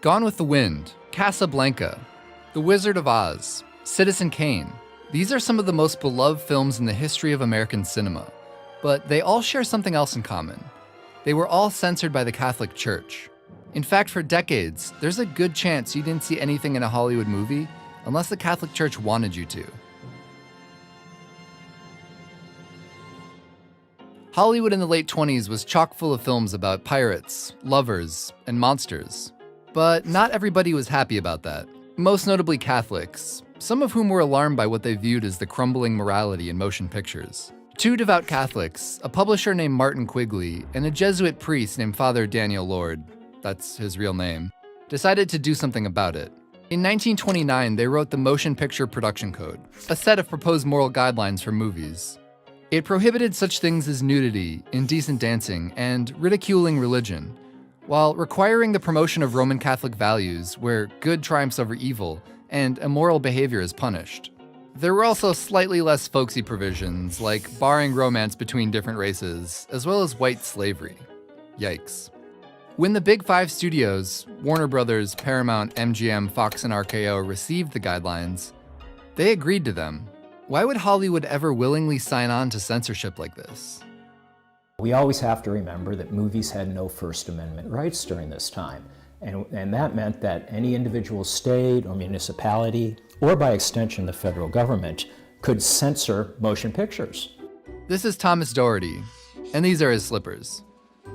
Gone with the Wind, Casablanca, The Wizard of Oz, Citizen Kane. These are some of the most beloved films in the history of American cinema, but they all share something else in common. They were all censored by the Catholic Church. In fact, for decades, there's a good chance you didn't see anything in a Hollywood movie unless the Catholic Church wanted you to. Hollywood in the late 20s was chock full of films about pirates, lovers, and monsters. But not everybody was happy about that. Most notably Catholics, some of whom were alarmed by what they viewed as the crumbling morality in motion pictures. Two devout Catholics, a publisher named Martin Quigley, and a Jesuit priest named Father Daniel Lord, that's his real name, decided to do something about it. In 1929, they wrote the Motion Picture Production Code, a set of proposed moral guidelines for movies. It prohibited such things as nudity, indecent dancing, and ridiculing religion, while requiring the promotion of Roman Catholic values where good triumphs over evil and immoral behavior is punished. There were also slightly less folksy provisions, like barring romance between different races, as well as white slavery. Yikes. When the Big Five studios, Warner Brothers, Paramount, MGM, Fox, and RKO, received the guidelines, they agreed to them. Why would Hollywood ever willingly sign on to censorship like this? We always have to remember that movies had no First Amendment rights during this time. And that meant that any individual state or municipality, or by extension the federal government, could censor motion pictures. This is Thomas Doherty, and these are his slippers.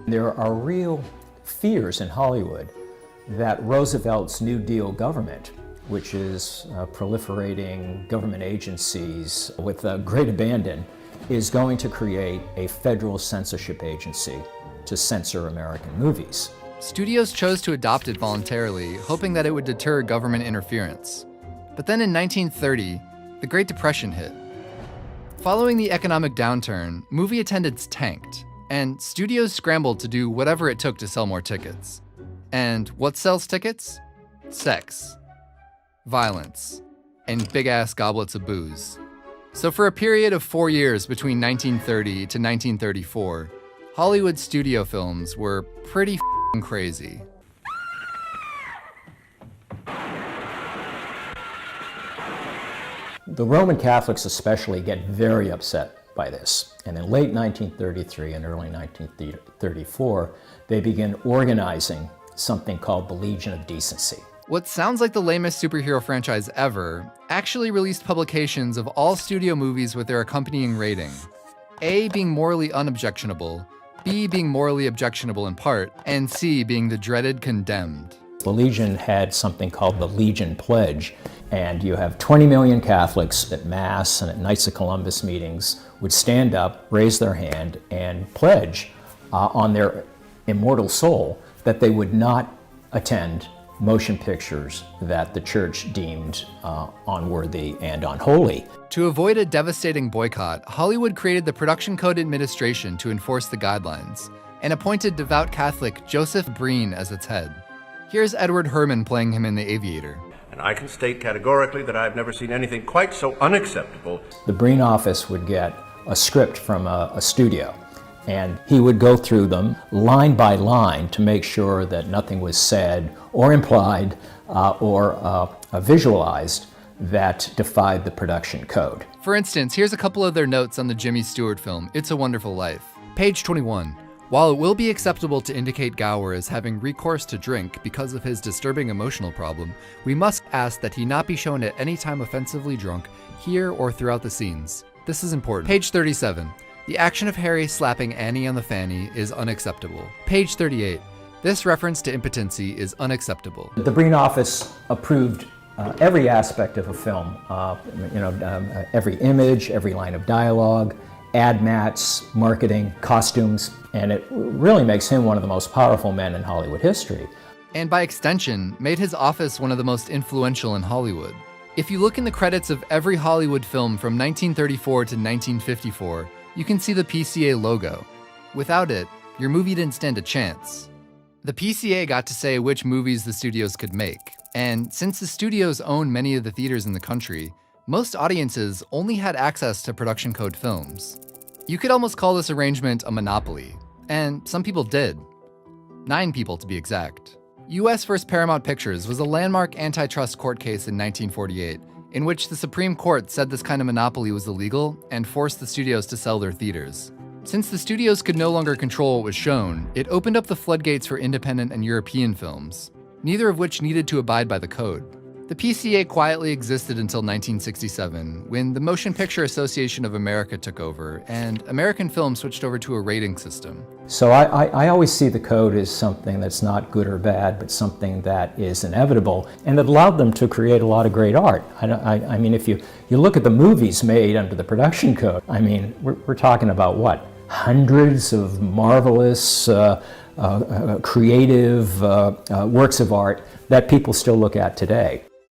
There are real fears in Hollywood that Roosevelt's New Deal government, which is proliferating government agencies with great abandon, is going to create a federal censorship agency to censor American movies. Studios chose to adopt it voluntarily, hoping that it would deter government interference. But then in 1930, the Great Depression hit. Following the economic downturn, movie attendance tanked, and studios scrambled to do whatever it took to sell more tickets. And what sells tickets? Sex, violence, and big-ass goblets of booze. So for a period of 4 years between 1930 to 1934, Hollywood studio films were pretty f***ing crazy. The Roman Catholics especially get very upset by this. And in late 1933 and early 1934, they begin organizing something called the Legion of Decency. What sounds like the lamest superhero franchise ever actually released publications of all studio movies with their accompanying rating. A being morally unobjectionable, B being morally objectionable in part, and C being the dreaded condemned. The Legion had something called the Legion Pledge, and you have 20 million Catholics at Mass and at Knights of Columbus meetings would stand up, raise their hand, and pledge on their immortal soul that they would not attend motion pictures that the church deemed unworthy and unholy. To avoid a devastating boycott, Hollywood created the Production Code Administration to enforce the guidelines, and appointed devout Catholic Joseph Breen as its head. Here's Edward Herrmann playing him in The Aviator. And I can state categorically that I've never seen anything quite so unacceptable. The Breen office would get a script from a studio, and he would go through them line by line to make sure that nothing was said or implied or visualized that defied the production code. For instance, here's a couple of their notes on the Jimmy Stewart film, It's a Wonderful Life. Page 21. While it will be acceptable to indicate Gower as having recourse to drink because of his disturbing emotional problem, we must ask that he not be shown at any time offensively drunk, here or throughout the scenes. This is important. Page 37. The action of Harry slapping Annie on the fanny is unacceptable. Page 38. This reference to impotency is unacceptable. The Breen office approved every aspect of a film, every image, every line of dialogue, ad mats, marketing, costumes, and it really makes him one of the most powerful men in Hollywood history. And by extension, made his office one of the most influential in Hollywood. If you look in the credits of every Hollywood film from 1934 to 1954, you can see the PCA logo. Without it, your movie didn't stand a chance. The PCA got to say which movies the studios could make, and since the studios own many of the theaters in the country, most audiences only had access to production code films. You could almost call this arrangement a monopoly, and some people did. 9 people to be exact. U.S. v. Paramount Pictures was a landmark antitrust court case in 1948, in which the Supreme Court said this kind of monopoly was illegal and forced the studios to sell their theaters. Since the studios could no longer control what was shown, it opened up the floodgates for independent and European films, neither of which needed to abide by the code. The PCA quietly existed until 1967, when the Motion Picture Association of America took over, and American film switched over to a rating system. So I always see the code as something that's not good or bad, but something that is inevitable, and it allowed them to create a lot of great art. I mean, if you look at the movies made under the production code, I mean, we're talking about what? Hundreds of marvelous, creative works of art that people still look at today.